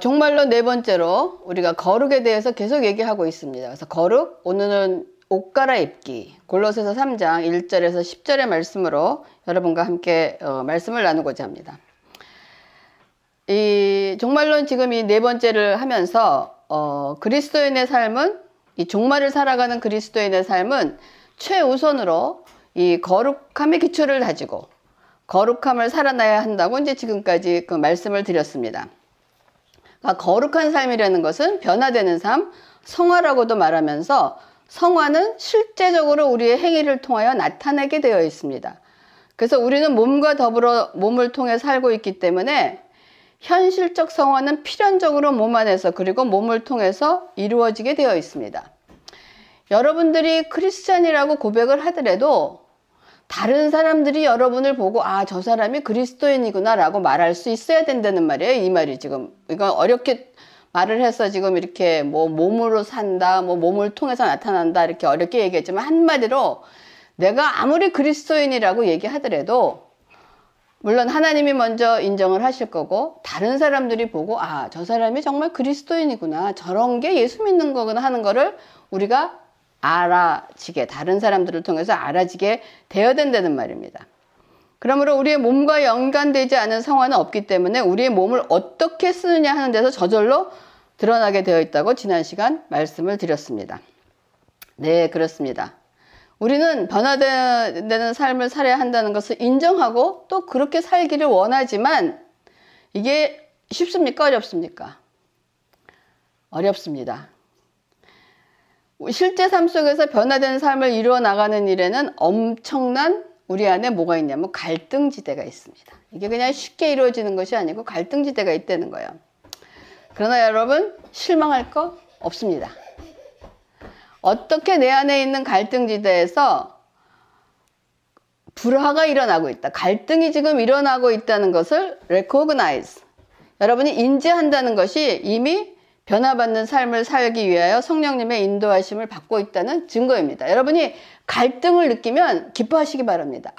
정말로 네 번째로 우리가 거룩에 대해서 계속 얘기하고 있습니다. 그래서 거룩, 오늘은 옷 갈아입기, 골로새서 3장 1절에서 10절의 말씀으로 여러분과 함께 말씀을 나누고자 합니다. 정말로 지금 이 네 번째를 하면서 그리스도인의 삶은, 이 종말을 살아가는 그리스도인의 삶은 최우선으로 이 거룩함의 기초를 다지고 거룩함을 살아나야 한다고 이제 지금까지 그 말씀을 드렸습니다. 그러니까 거룩한 삶이라는 것은 변화되는 삶, 성화라고도 말하면서 성화는 실제적으로 우리의 행위를 통하여 나타나게 되어 있습니다. 그래서 우리는 몸과 더불어 몸을 통해 살고 있기 때문에 현실적 성화는 필연적으로 몸 안에서 그리고 몸을 통해서 이루어지게 되어 있습니다. 여러분들이 크리스찬이라고 고백을 하더라도 다른 사람들이 여러분을 보고 저 사람이 그리스도인이구나 라고 말할 수 있어야 된다는 말이에요. 이 말이 지금 이건 어렵게 말을 해서 지금 이렇게 뭐 몸으로 산다, 뭐 몸을 통해서 나타난다 이렇게 어렵게 얘기했지만 한마디로 내가 아무리 그리스도인이라고 얘기하더라도 물론 하나님이 먼저 인정을 하실 거고 다른 사람들이 보고 저 사람이 정말 그리스도인이구나, 저런 게 예수 믿는 거구나 하는 거를 우리가 알아지게, 다른 사람들을 통해서 알아지게 되어야 된다는 말입니다. 그러므로 우리의 몸과 연관되지 않은 성화는 없기 때문에 우리의 몸을 어떻게 쓰느냐 하는 데서 저절로 드러나게 되어 있다고 지난 시간 말씀을 드렸습니다. 네, 그렇습니다. 우리는 변화되는 삶을 살아야 한다는 것을 인정하고 또 그렇게 살기를 원하지만 이게 쉽습니까? 어렵습니까? 어렵습니다. 실제 삶 속에서 변화되는 삶을 이루어 나가는 일에는 엄청난 우리 안에 뭐가 있냐면 갈등지대가 있습니다. 이게 그냥 쉽게 이루어지는 것이 아니고 갈등지대가 있다는 거예요. 그러나 여러분, 실망할 거 없습니다. 어떻게 내 안에 있는 갈등지대에서 불화가 일어나고 있다, 갈등이 지금 일어나고 있다는 것을 recognize, 여러분이 인지한다는 것이 이미 변화받는 삶을 살기 위하여 성령님의 인도하심을 받고 있다는 증거입니다. 여러분이 갈등을 느끼면 기뻐하시기 바랍니다.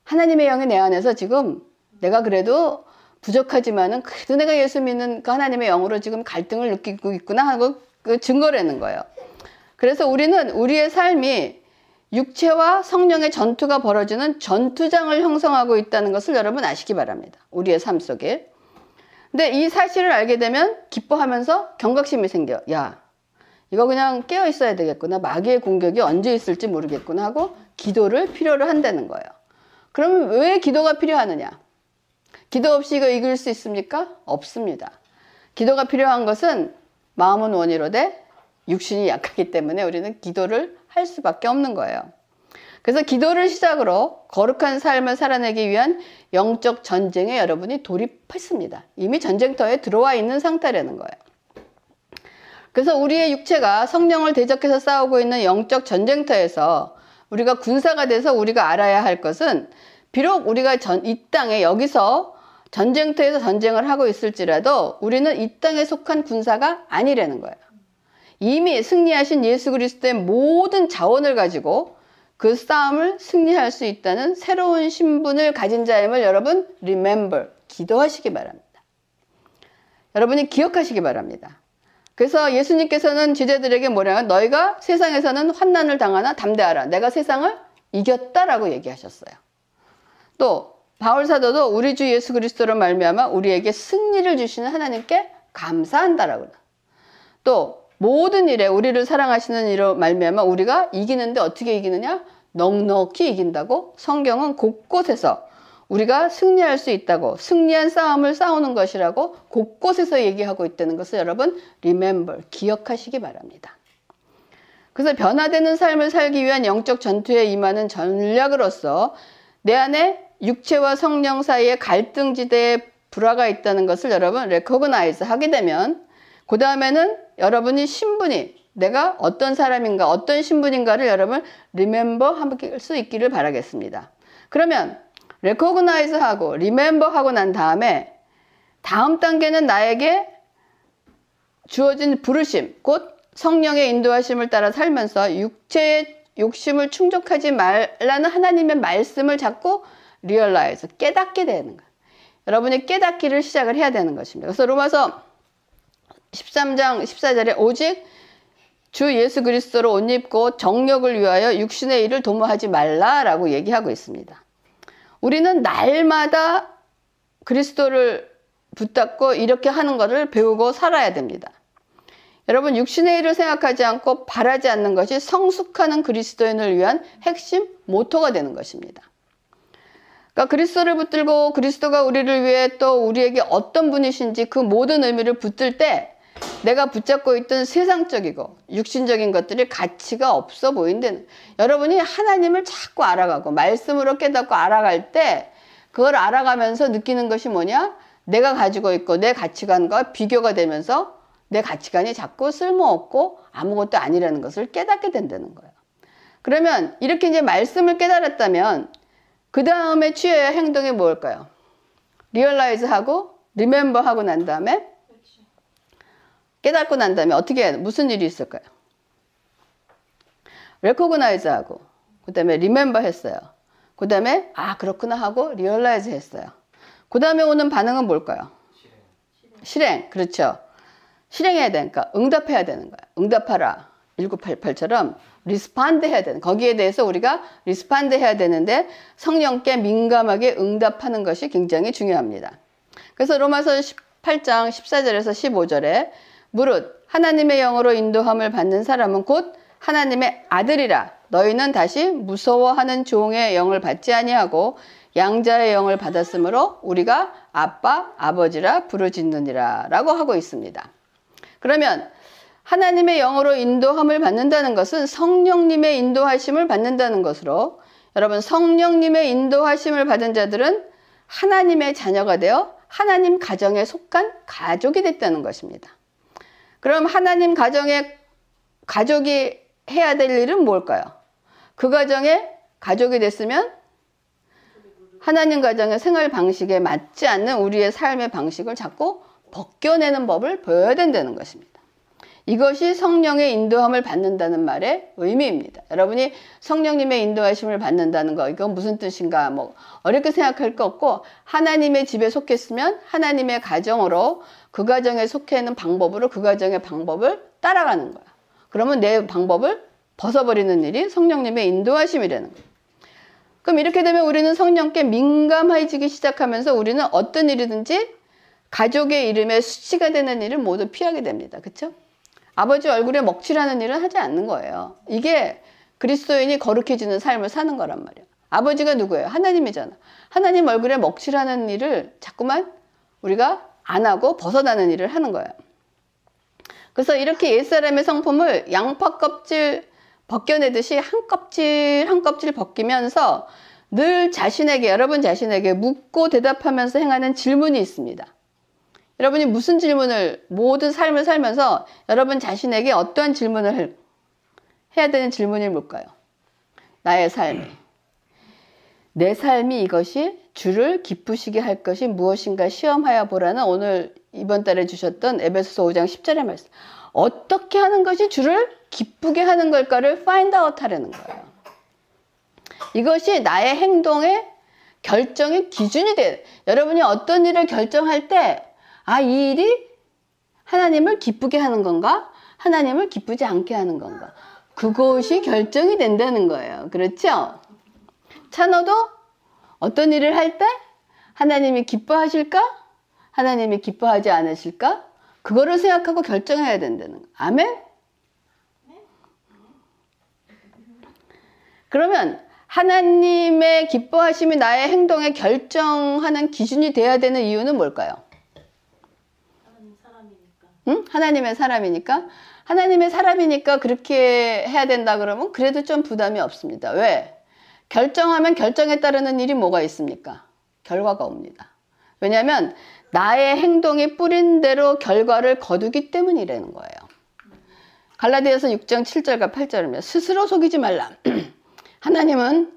하나님의 영이 내 안에서 지금 내가 그래도 부족하지만은 그래도 내가 예수 믿는 그 하나님의 영으로 지금 갈등을 느끼고 있구나 하고 그 증거라는 거예요. 그래서 우리는 우리의 삶이 육체와 성령의 전투가 벌어지는 전투장을 형성하고 있다는 것을 여러분 아시기 바랍니다. 우리의 삶 속에. 근데 이 사실을 알게 되면 기뻐하면서 경각심이 생겨. 이거 그냥 깨어 있어야 되겠구나. 마귀의 공격이 언제 있을지 모르겠구나 하고 기도를 필요로 한다는 거예요. 그럼 왜 기도가 필요하느냐? 기도 없이 이거 이길 수 있습니까? 없습니다. 기도가 필요한 것은 마음은 원이로되 육신이 약하기 때문에 우리는 기도를 할 수밖에 없는 거예요. 그래서 기도를 시작으로 거룩한 삶을 살아내기 위한 영적 전쟁에 여러분이 돌입했습니다. 이미 전쟁터에 들어와 있는 상태라는 거예요. 그래서 우리의 육체가 성령을 대적해서 싸우고 있는 영적 전쟁터에서 우리가 군사가 돼서 우리가 알아야 할 것은, 비록 우리가 이 땅에 여기서 전쟁터에서 전쟁을 하고 있을지라도 우리는 이 땅에 속한 군사가 아니라는 거예요. 이미 승리하신 예수 그리스도의 모든 자원을 가지고 그 싸움을 승리할 수 있다는 새로운 신분을 가진 자임을 여러분 remember, 기도하시기 바랍니다. 여러분이 기억하시기 바랍니다. 그래서 예수님께서는 제자들에게 뭐냐면 너희가 세상에서는 환난을 당하나 담대하라. 내가 세상을 이겼다라고 얘기하셨어요. 또 바울 사도도 우리 주 예수 그리스도로 말미암아 우리에게 승리를 주시는 하나님께 감사한다라고. 또 모든 일에 우리를 사랑하시는 이로 말미암아 우리가 이기는데 어떻게 이기느냐? 넉넉히 이긴다고 성경은 곳곳에서 우리가 승리할 수 있다고, 승리한 싸움을 싸우는 것이라고 곳곳에서 얘기하고 있다는 것을 여러분 remember, 기억하시기 바랍니다. 그래서 변화되는 삶을 살기 위한 영적 전투에 임하는 전략으로서 내 안에 육체와 성령 사이에 갈등지대에 불화가 있다는 것을 여러분 recognize 하게 되면 그 다음에는 여러분이 신분이 내가 어떤 사람인가, 어떤 신분인가를 여러분 remember 할 수 있기를 바라겠습니다. 그러면 recognize 하고 remember 하고 난 다음에 다음 단계는 나에게 주어진 부르심, 곧 성령의 인도하심을 따라 살면서 육체의 욕심을 충족하지 말라는 하나님의 말씀을 자꾸 realize, 깨닫게 되는 거예요. 여러분이 깨닫기를 시작을 해야 되는 것입니다. 그래서 로마서 13장 14절에 오직 주 예수 그리스도로 옷 입고 정욕을 위하여 육신의 일을 도모하지 말라라고 얘기하고 있습니다. 우리는 날마다 그리스도를 붙잡고 이렇게 하는 것을 배우고 살아야 됩니다. 여러분, 육신의 일을 생각하지 않고 바라지 않는 것이 성숙하는 그리스도인을 위한 핵심 모토가 되는 것입니다. 그러니까 그리스도를 붙들고 그리스도가 우리를 위해 또 우리에게 어떤 분이신지 그 모든 의미를 붙들 때 내가 붙잡고 있던 세상적이고 육신적인 것들이 가치가 없어 보인다는, 여러분이 하나님을 자꾸 알아가고 말씀으로 깨닫고 알아갈 때 그걸 알아가면서 느끼는 것이 뭐냐? 내가 가지고 있고 내 가치관과 비교가 되면서 내 가치관이 자꾸 쓸모없고 아무것도 아니라는 것을 깨닫게 된다는 거예요. 그러면 이렇게 이제 말씀을 깨달았다면 그 다음에 취해야 할 행동이 뭘까요? 리얼라이즈 하고 리멤버 하고 난 다음에 깨닫고 난 다음에 어떻게 해야 돼? 무슨 일이 있을까요? 레코그나이즈 하고 그 다음에 리멤버 했어요. 그 다음에 아 그렇구나 하고 리얼라이즈 했어요. 그 다음에 오는 반응은 뭘까요? 실행. 그렇죠. 실행해야 되니까 응답해야 되는 거예요. 응답하라. 1988처럼 리스판드 해야 되는, 거기에 대해서 우리가 리스판드 해야 되는데 성령께 민감하게 응답하는 것이 굉장히 중요합니다. 그래서 로마서 18장 14절에서 15절에 무릇 하나님의 영으로 인도함을 받는 사람은 곧 하나님의 아들이라. 너희는 다시 무서워하는 종의 영을 받지 아니하고 양자의 영을 받았으므로 우리가 아빠, 아버지라 부르짖느니라 라고 하고 있습니다. 그러면 하나님의 영으로 인도함을 받는다는 것은 성령님의 인도하심을 받는다는 것으로, 여러분 성령님의 인도하심을 받은 자들은 하나님의 자녀가 되어 하나님 가정에 속한 가족이 됐다는 것입니다. 그럼 하나님 가정의 가족이 해야 될 일은 뭘까요? 그 가정에 가족이 됐으면 하나님 가정의 생활 방식에 맞지 않는 우리의 삶의 방식을 자꾸 벗겨내는 법을 보여야 된다는 것입니다. 이것이 성령의 인도함을 받는다는 말의 의미입니다. 여러분이 성령님의 인도하심을 받는다는 거, 이건 무슨 뜻인가 뭐 어렵게 생각할 거 없고, 하나님의 집에 속했으면 하나님의 가정으로 그 가정에 속해 있는 방법으로 그 가정의 방법을 따라가는 거야. 그러면 내 방법을 벗어버리는 일이 성령님의 인도하심이라는 거예요. 그럼 이렇게 되면 우리는 성령께 민감해지기 시작하면서 우리는 어떤 일이든지 가족의 이름에 수치가 되는 일을 모두 피하게 됩니다. 그렇죠? 아버지 얼굴에 먹칠하는 일은 하지 않는 거예요. 이게 그리스도인이 거룩해지는 삶을 사는 거란 말이에요. 아버지가 누구예요? 하나님이잖아. 하나님 얼굴에 먹칠하는 일을 자꾸만 우리가 안 하고 벗어나는 일을 하는 거예요. 그래서 이렇게 옛사람의 성품을 양파 껍질 벗겨내듯이 한 껍질 한 껍질 벗기면서 늘 자신에게, 여러분 자신에게 묻고 대답하면서 행하는 질문이 있습니다. 여러분이 무슨 질문을, 모든 삶을 살면서 여러분 자신에게 어떠한 질문을 해야 되는 질문이 뭘까요? 나의 삶이, 내 삶이 이것이 주를 기쁘시게 할 것이 무엇인가 시험하여 보라는 오늘 이번 달에 주셨던 에베소서 5장 10절의 말씀. 어떻게 하는 것이 주를 기쁘게 하는 걸까를 find out 하려는 거예요. 이것이 나의 행동의 결정의 기준이 돼. 여러분이 어떤 일을 결정할 때 아, 이 일이 하나님을 기쁘게 하는 건가? 하나님을 기쁘지 않게 하는 건가? 그것이 결정이 된다는 거예요. 그렇죠? 찬호도 어떤 일을 할 때 하나님이 기뻐하실까? 하나님이 기뻐하지 않으실까? 그거를 생각하고 결정해야 된다는 거예요. 아멘? 그러면 하나님의 기뻐하심이 나의 행동에 결정하는 기준이 돼야 되는 이유는 뭘까요? 응? 하나님의 사람이니까. 하나님의 사람이니까 그렇게 해야 된다 그러면 그래도 좀 부담이 없습니다. 왜? 결정하면 결정에 따르는 일이 뭐가 있습니까? 결과가 옵니다. 왜냐하면 나의 행동이 뿌린 대로 결과를 거두기 때문이라는 거예요. 갈라디아서 6장 7절과 8절입니다. 스스로 속이지 말라. 하나님은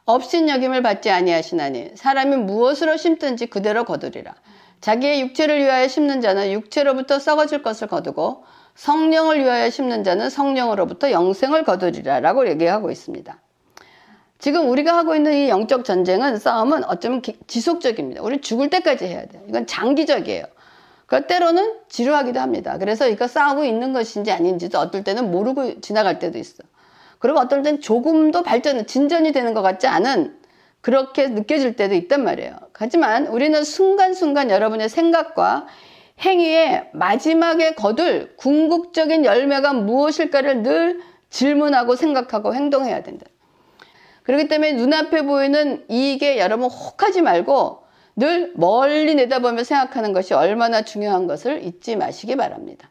업신여김을 받지 아니하시나니 사람이 무엇으로 심든지 그대로 거두리라. 자기의 육체를 위하여 심는 자는 육체로부터 썩어질 것을 거두고 성령을 위하여 심는 자는 성령으로부터 영생을 거두리라 라고 얘기하고 있습니다. 지금 우리가 하고 있는 이 영적 전쟁은, 싸움은 어쩌면 지속적입니다. 우리 죽을 때까지 해야 돼요. 이건 장기적이에요. 그 때로는 지루하기도 합니다. 그래서 이거 싸우고 있는 것인지 아닌지도 어떨 때는 모르고 지나갈 때도 있어. 그리고 어떨 때는 조금도 진전이 되는 것 같지 않은, 그렇게 느껴질 때도 있단 말이에요. 하지만 우리는 순간순간 여러분의 생각과 행위에 마지막에 거둘 궁극적인 열매가 무엇일까를 늘 질문하고 생각하고 행동해야 된다. 그렇기 때문에 눈앞에 보이는 이익에 여러분 혹하지 말고 늘 멀리 내다보며 생각하는 것이 얼마나 중요한 것을 잊지 마시기 바랍니다.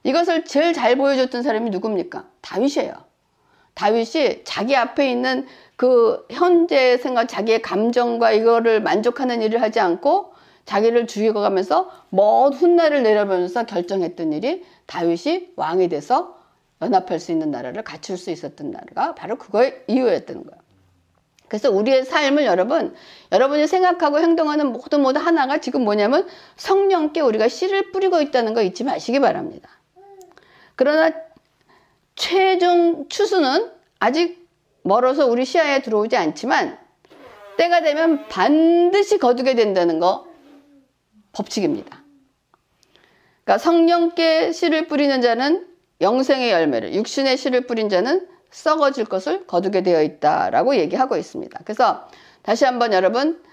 이것을 제일 잘 보여줬던 사람이 누굽니까? 다윗이에요. 다윗이 자기 앞에 있는 그 현재의 생각, 자기의 감정과 이거를 만족하는 일을 하지 않고 자기를 죽여가면서 먼 훗날을 내려보면서 결정했던 일이, 다윗이 왕이 돼서 연합할 수 있는 나라를 갖출 수 있었던 나라가 바로 그거의 이유였던 거예요. 그래서 우리의 삶을 여러분이 생각하고 행동하는 모두 하나가 지금 뭐냐면 성령께 우리가 씨를 뿌리고 있다는 거 잊지 마시기 바랍니다. 그러나 최종 추수는 아직 멀어서 우리 시야에 들어오지 않지만 때가 되면 반드시 거두게 된다는 거 법칙입니다. 그러니까 성령께 씨를 뿌리는 자는 영생의 열매를, 육신의 씨를 뿌린 자는 썩어질 것을 거두게 되어 있다라고 얘기하고 있습니다. 그래서 다시 한번 여러분,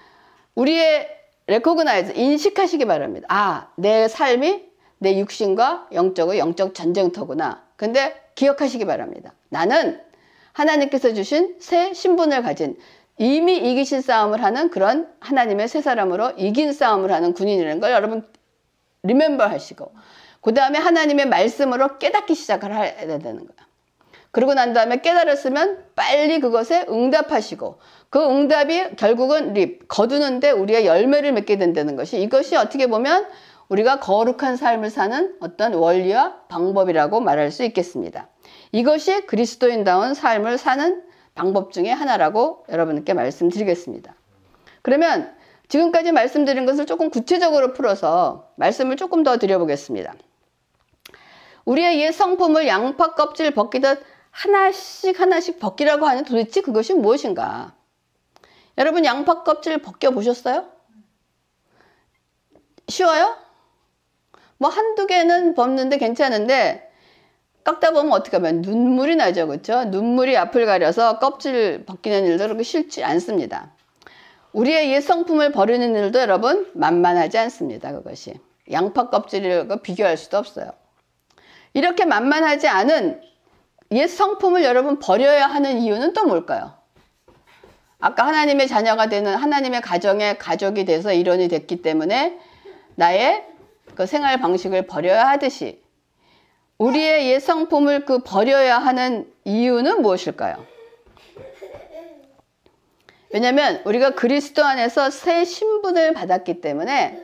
우리의 recognize, 인식하시기 바랍니다. 아, 내 삶이 내 육신과 영적 전쟁터구나. 근데 기억하시기 바랍니다. 나는 하나님께서 주신 새 신분을 가진, 이미 이기신 싸움을 하는 그런 하나님의 새 사람으로 이긴 싸움을 하는 군인이라는 걸 여러분 리멤버 하시고, 그 다음에 하나님의 말씀으로 깨닫기 시작을 해야 되는 거예요. 그러고 난 다음에 깨달았으면 빨리 그것에 응답하시고, 그 응답이 결국은 거두는데 우리의 열매를 맺게 된다는 것이, 이것이 어떻게 보면 우리가 거룩한 삶을 사는 어떤 원리와 방법이라고 말할 수 있겠습니다. 이것이 그리스도인다운 삶을 사는 방법 중에 하나라고 여러분께 말씀드리겠습니다. 그러면 지금까지 말씀드린 것을 조금 구체적으로 풀어서 말씀을 조금 더 드려보겠습니다. 우리의 옛 성품을 양파 껍질 벗기듯 하나씩 벗기라고 하는, 도대체 그것이 무엇인가? 여러분, 양파 껍질 벗겨보셨어요? 쉬워요? 뭐 한두 개는 벗는데 괜찮은데, 깎다 보면 어떻게 하면 눈물이 나죠. 그렇죠? 눈물이 앞을 가려서 껍질 벗기는 일도 그렇게 쉽지 않습니다. 우리의 옛 성품을 버리는 일도 여러분 만만하지 않습니다. 그것이 양파 껍질이라고 비교할 수도 없어요. 이렇게 만만하지 않은 옛 성품을 여러분 버려야 하는 이유는 또 뭘까요? 아까 하나님의 자녀가 되는, 하나님의 가정의 가족이 돼서 일원이 됐기 때문에 나의 그 생활 방식을 버려야 하듯이, 우리의 옛 성품을 버려야 하는 이유는 무엇일까요? 왜냐하면 우리가 그리스도 안에서 새 신분을 받았기 때문에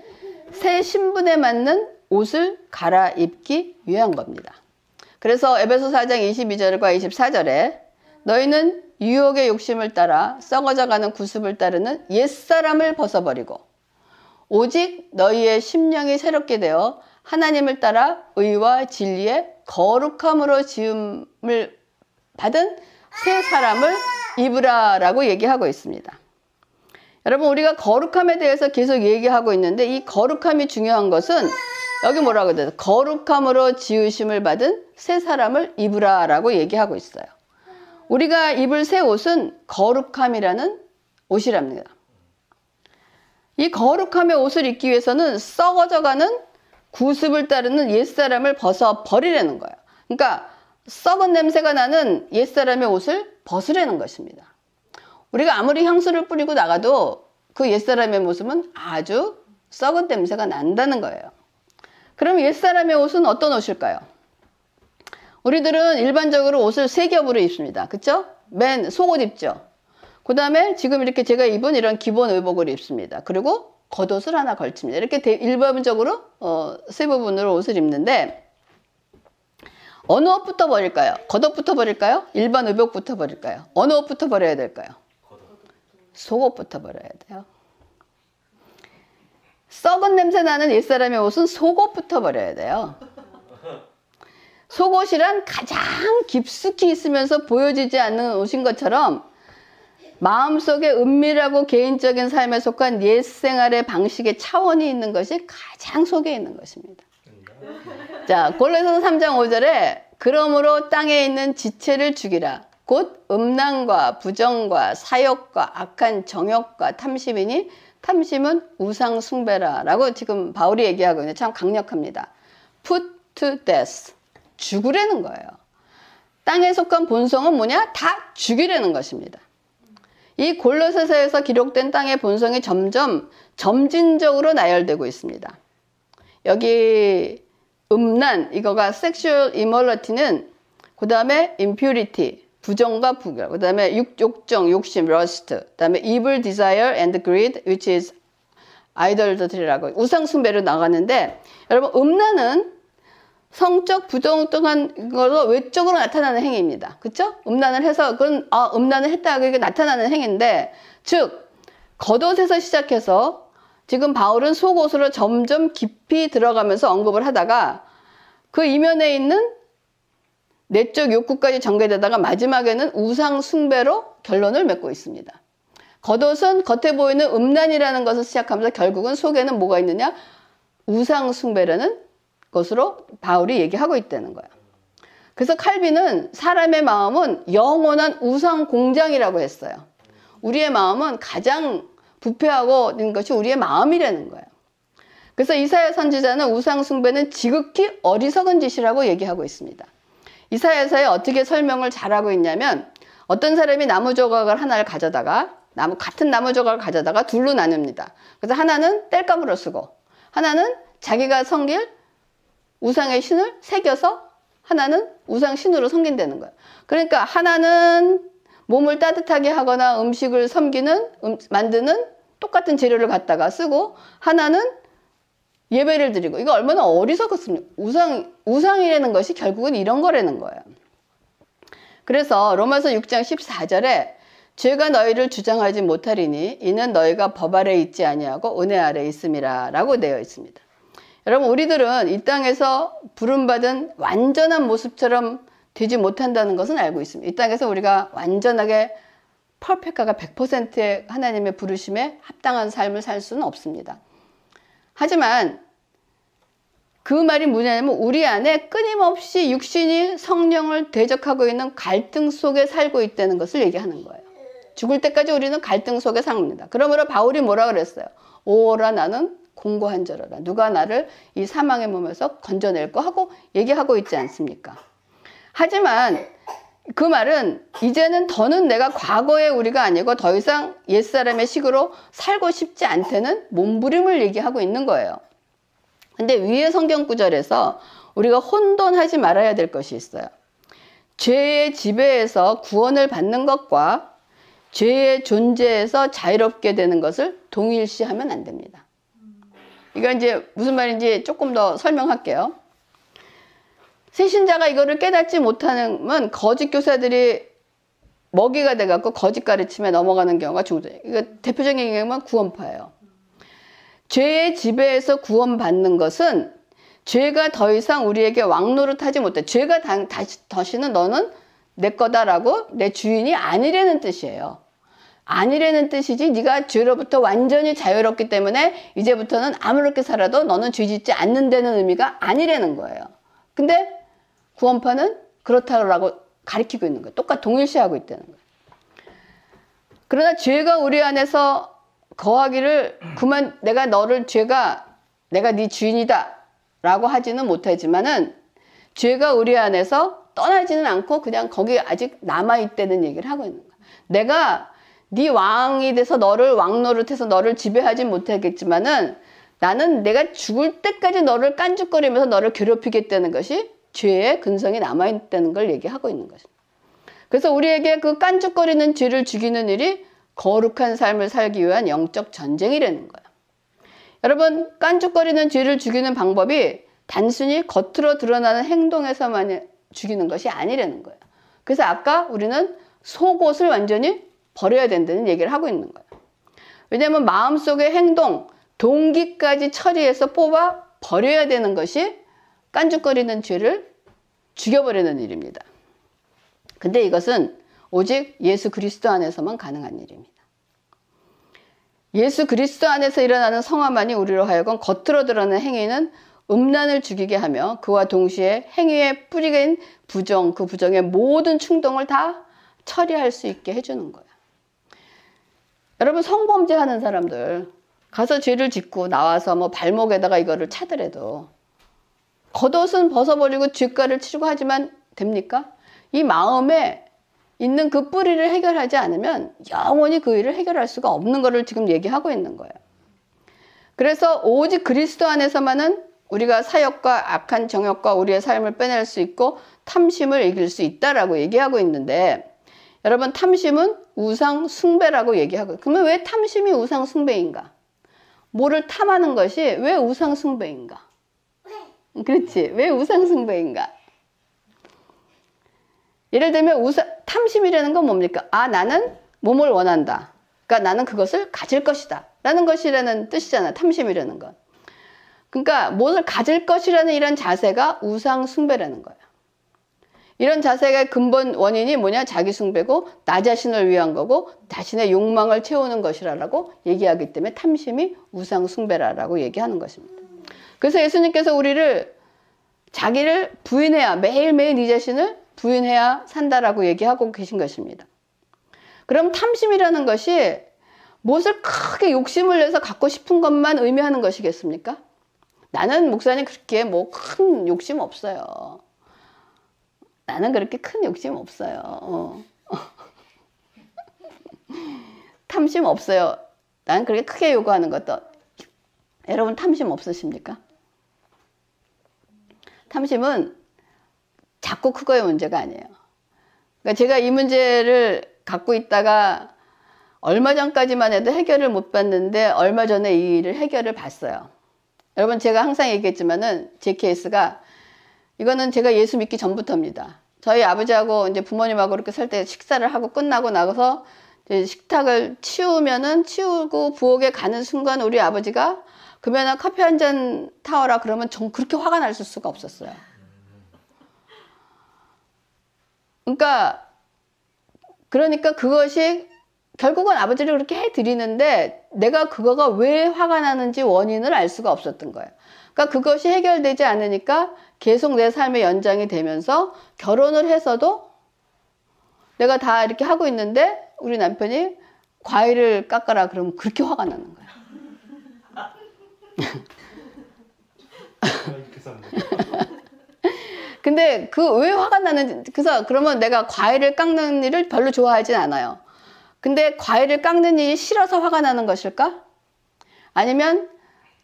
새 신분에 맞는 옷을 갈아입기 위한 겁니다. 그래서 에베소 4장 22절과 24절에 너희는 유혹의 욕심을 따라 썩어져가는 구습을 따르는 옛사람을 벗어버리고 오직 너희의 심령이 새롭게 되어 하나님을 따라 의와 진리의 거룩함으로 지음을 받은 새 사람을 입으라라고 얘기하고 있습니다. 여러분, 우리가 거룩함에 대해서 계속 얘기하고 있는데 이 거룩함이 중요한 것은 여기 뭐라고 해야 되나? 거룩함으로 지으심을 받은 새 사람을 입으라라고 얘기하고 있어요. 우리가 입을 새 옷은 거룩함이라는 옷이랍니다. 이 거룩함의 옷을 입기 위해서는 썩어져가는 구습을 따르는 옛사람을 벗어버리라는 거예요. 그러니까 썩은 냄새가 나는 옛사람의 옷을 벗으라는 것입니다. 우리가 아무리 향수를 뿌리고 나가도 그 옛사람의 모습은 아주 썩은 냄새가 난다는 거예요. 그럼 옛사람의 옷은 어떤 옷일까요? 우리들은 일반적으로 옷을 세 겹으로 입습니다. 그쵸? 맨 속옷 입죠. 그 다음에 지금 이렇게 제가 입은 이런 기본 의복을 입습니다. 그리고 겉옷을 하나 걸칩니다. 이렇게 일반적으로 세 부분으로 옷을 입는데 어느 옷부터 버릴까요? 겉옷부터 버릴까요? 일반 의복부터 버릴까요? 어느 옷부터 버려야 될까요? 속옷부터 버려야 돼요. 썩은 냄새 나는 옛사람의 옷은 속옷부터 버려야 돼요. 속옷이란 가장 깊숙이 있으면서 보여지지 않는 옷인 것처럼 마음속에 은밀하고 개인적인 삶에 속한 옛 생활의 방식의 차원이 있는 것이 가장 속에 있는 것입니다. 자, 골로새서 3장 5절에 그러므로 땅에 있는 지체를 죽이라. 곧 음란과 부정과 사욕과 악한 정욕과 탐심이니 탐심은 우상 숭배라 라고 지금 바울이 얘기하고 있는데 참 강력합니다. Put to death. 죽으라는 거예요. 땅에 속한 본성은 뭐냐? 다 죽이라는 것입니다. 이 골로새서에서 기록된 땅의 본성이 점점 점진적으로 나열되고 있습니다. 여기 음란, 이거가 sexual immorality는 그 다음에 impurity, 부정과 부결, 그 다음에 욕정, 욕심, lust, 그 다음에 evil desire and greed, which is idolatry라고 우상 숭배로 나가는데, 여러분 음란은 성적 부정한 걸로 외적으로 나타나는 행위입니다. 그렇죠? 음란을 해서 그건 음란을 했다고 이게 나타나는 행위인데, 즉 겉옷에서 시작해서 지금 바울은 속옷으로 점점 깊이 들어가면서 언급을 하다가 그 이면에 있는 내적 욕구까지 전개되다가 마지막에는 우상 숭배로 결론을 맺고 있습니다. 겉옷은 겉에 보이는 음란이라는 것을 시작하면서 결국은 속에는 뭐가 있느냐? 우상 숭배라는 것으로 바울이 얘기하고 있다는 거야. 그래서 칼빈은 사람의 마음은 영원한 우상 공장이라고 했어요. 우리의 마음은 가장 부패하고 있는 것이 우리의 마음이라는 거예요. 그래서 이사야 선지자는 우상 숭배는 지극히 어리석은 짓이라고 얘기하고 있습니다. 이사야서에 어떻게 설명을 잘하고 있냐면, 어떤 사람이 나무 조각을 하나를 가져다가 같은 나무 조각을 가져다가 둘로 나눕니다. 그래서 하나는 땔감으로 쓰고 하나는 자기가 섬길 우상의 신을 새겨서 하나는 우상 신으로 섬긴다는 거예요. 그러니까 하나는 몸을 따뜻하게 하거나 음식을 만드는 똑같은 재료를 갖다가 쓰고, 하나는 예배를 드리고. 이거 얼마나 어리석었습니까? 우상이라는 것이 결국은 이런 거라는 거예요. 그래서 로마서 6장 14절에 죄가 너희를 주장하지 못하리니 이는 너희가 법 아래 있지 아니하고 은혜 아래 있음이라 라고 되어 있습니다. 여러분, 우리들은 이 땅에서 부름받은 완전한 모습처럼 되지 못한다는 것은 알고 있습니다. 이 땅에서 우리가 완전하게 퍼펙트가 100%의 하나님의 부르심에 합당한 삶을 살 수는 없습니다. 하지만 그 말이 뭐냐면, 우리 안에 끊임없이 육신이 성령을 대적하고 있는 갈등 속에 살고 있다는 것을 얘기하는 거예요. 죽을 때까지 우리는 갈등 속에 삽니다. 그러므로 바울이 뭐라 그랬어요? 오라 나는 공고한 자로라. 누가 나를 이 사망의 몸에서 건져낼까 하고 얘기하고 있지 않습니까? 하지만 그 말은 이제는 더는 내가 과거의 우리가 아니고 더 이상 옛사람의 식으로 살고 싶지 않다는 몸부림을 얘기하고 있는 거예요. 근데 위의 성경 구절에서 우리가 혼돈하지 말아야 될 것이 있어요. 죄의 지배에서 구원을 받는 것과 죄의 존재에서 자유롭게 되는 것을 동일시하면 안 됩니다. 이거 이제 무슨 말인지 조금 더 설명할게요. 새신자가 이거를 깨닫지 못하면 거짓 교사들이 먹이가 돼갖고 거짓 가르침에 넘어가는 경우가 종종. 이거 대표적인 경우는 구원파예요. 죄의 지배에서 구원받는 것은 죄가 더 이상 우리에게 왕노릇하지 못해. 죄가 다시는 너는 내 거다라고 내 주인이 아니라는 뜻이에요. 아니라는 뜻이지, 네가 죄로부터 완전히 자유롭기 때문에 이제부터는 아무렇게 살아도 너는 죄 짓지 않는다는 의미가 아니라는 거예요. 근데 구원파는 그렇다라고 가르치고 있는 거예요. 똑같이 동일시하고 있다는 거예요. 그러나 죄가 우리 안에서 거하기를 내가 내가 네 주인이다 라고 하지는 못하지만은, 죄가 우리 안에서 떠나지는 않고 그냥 거기 아직 남아있다는 얘기를 하고 있는 거야. 내가 네 왕이 돼서 너를 왕노릇해서 너를 지배하지 못하겠지만은, 나는 내가 죽을 때까지 너를 깐죽거리면서 너를 괴롭히겠다는 것이 죄의 근성이 남아있다는 걸 얘기하고 있는 것입니다. 그래서 우리에게 그 깐죽거리는 죄를 죽이는 일이 거룩한 삶을 살기 위한 영적 전쟁이라는 거예요. 여러분, 깐죽거리는 죄를 죽이는 방법이 단순히 겉으로 드러나는 행동에서만 죽이는 것이 아니라는 거예요. 그래서 아까 우리는 속옷을 완전히 버려야 된다는 얘기를 하고 있는 거예요. 왜냐하면 마음속의 행동, 동기까지 처리해서 뽑아 버려야 되는 것이 깐죽거리는 죄를 죽여버리는 일입니다. 근데 이것은 오직 예수 그리스도 안에서만 가능한 일입니다. 예수 그리스도 안에서 일어나는 성화만이 우리로 하여금 겉으로 드러나는 행위는 음란을 죽이게 하며 그와 동시에 행위의 뿌리인 부정, 그 부정의 모든 충동을 다 처리할 수 있게 해주는 거예요. 여러분, 성범죄 하는 사람들 가서 죄를 짓고 나와서 뭐 발목에다가 이거를 차더라도 겉옷은 벗어버리고 죄가를 치르고 하지만 됩니까? 이 마음에 있는 그 뿌리를 해결하지 않으면 영원히 그 일을 해결할 수가 없는 거를 지금 얘기하고 있는 거예요. 그래서 오직 그리스도 안에서만은 우리가 사역과 악한 정욕과 우리의 삶을 빼낼 수 있고 탐심을 이길 수 있다라고 얘기하고 있는데, 여러분, 탐심은 우상 숭배라고 얘기하고, 그러면 왜 탐심이 우상 숭배인가? 뭐를 탐하는 것이 왜 우상 숭배인가? 그렇지, 왜 우상 숭배인가? 예를 들면 탐심이라는 건 뭡니까? 아, 나는 몸을 원한다. 그러니까 나는 그것을 가질 것이다 라는 것이라는 뜻이잖아, 탐심이라는 건. 그러니까 무엇을 가질 것이라는 이런 자세가 우상 숭배라는 거야. 이런 자세의 근본 원인이 뭐냐? 자기 숭배고 나 자신을 위한 거고 자신의 욕망을 채우는 것이라고 얘기하기 때문에 탐심이 우상 숭배라고 얘기하는 것입니다. 그래서 예수님께서 우리를 자기를 부인해야, 매일매일 네 자신을 부인해야 산다라고 얘기하고 계신 것입니다. 그럼 탐심이라는 것이 무엇을 크게 욕심을 내서 갖고 싶은 것만 의미하는 것이겠습니까? 나는 목사님 그렇게 뭐 큰 욕심 없어요. 나는 그렇게 큰 욕심 없어요. 탐심 없어요. 나는 그렇게 크게 요구하는 것도. 여러분, 탐심 없으십니까? 탐심은 작고 크고의 문제가 아니에요. 그러니까 제가 이 문제를 갖고 있다가 얼마 전까지만 해도 해결을 못 봤는데 얼마 전에 이 일을 해결을 봤어요. 여러분, 제가 항상 얘기했지만은 제 케이스가, 이거는 제가 예수 믿기 전부터입니다. 저희 아버지하고 이제 부모님하고 이렇게 살 때 식사를 하고 끝나고 나서 이제 식탁을 치우고 부엌에 가는 순간 우리 아버지가 그러면 커피 한 잔 타오라 그러면 전 그렇게 화가 날 수가 없었어요. 그러니까 그것이 결국은 아버지를 그렇게 해드리는데 내가 그거가 왜 화가 나는지 원인을 알 수가 없었던 거예요. 그러니까 그것이 해결되지 않으니까 계속 내 삶의 연장이 되면서 결혼을 해서도 내가 다 이렇게 하고 있는데 우리 남편이 과일을 깎아라 그러면 그렇게 화가 나는 거야. 근데 그 왜 화가 나는지, 그래서 그러면 내가 과일을 깎는 일을 별로 좋아하진 않아요. 근데 과일을 깎는 일이 싫어서 화가 나는 것일까? 아니면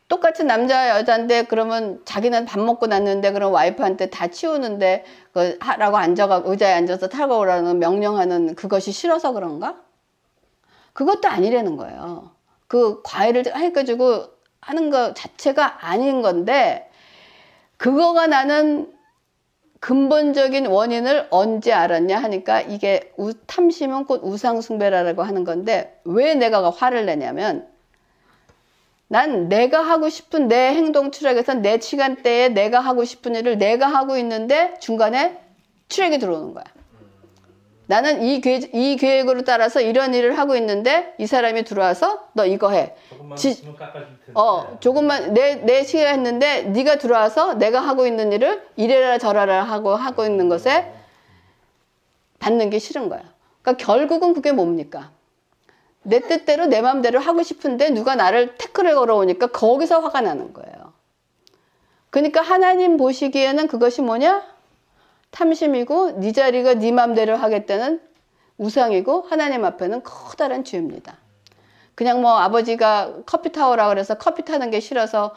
똑같은 남자 여자인데 그러면 자기는 밥 먹고 났는데 그럼 와이프한테 다 치우는데 그 하라고 의자에 앉아서 타고 오라는 명령하는 그것이 싫어서 그런가? 그것도 아니라는 거예요. 그 과일을 해가지고 하는 것 자체가 아닌 건데, 그거가 나는 근본적인 원인을 언제 알았냐 하니까 이게 탐심은 곧 우상숭배라고 하는 건데, 왜 내가 화를 내냐면 난 내가 하고 싶은 내 행동 추락에서 내 시간대에 내가 하고 싶은 일을 내가 하고 있는데 중간에 추락이 들어오는 거야. 나는 이 계획으로 따라서 이런 일을 하고 있는데 이 사람이 들어와서 너 이거 해. 조금만 있으면 깎아줄 텐데. 조금만 내 시간 했는데 네가 들어와서 내가 하고 있는 일을 이래라 저래라 하고 있는 것에 받는 게 싫은 거야. 그러니까 결국은 그게 뭡니까? 내 뜻대로 내 마음대로 하고 싶은데 누가 나를 태클에 걸어오니까 거기서 화가 나는 거예요. 그러니까 하나님 보시기에는 그것이 뭐냐? 탐심이고 네 자리가 네 맘대로 하겠다는 우상이고 하나님 앞에는 커다란 죄입니다. 그냥 뭐 아버지가 커피 타오라 그래서 커피 타는 게 싫어서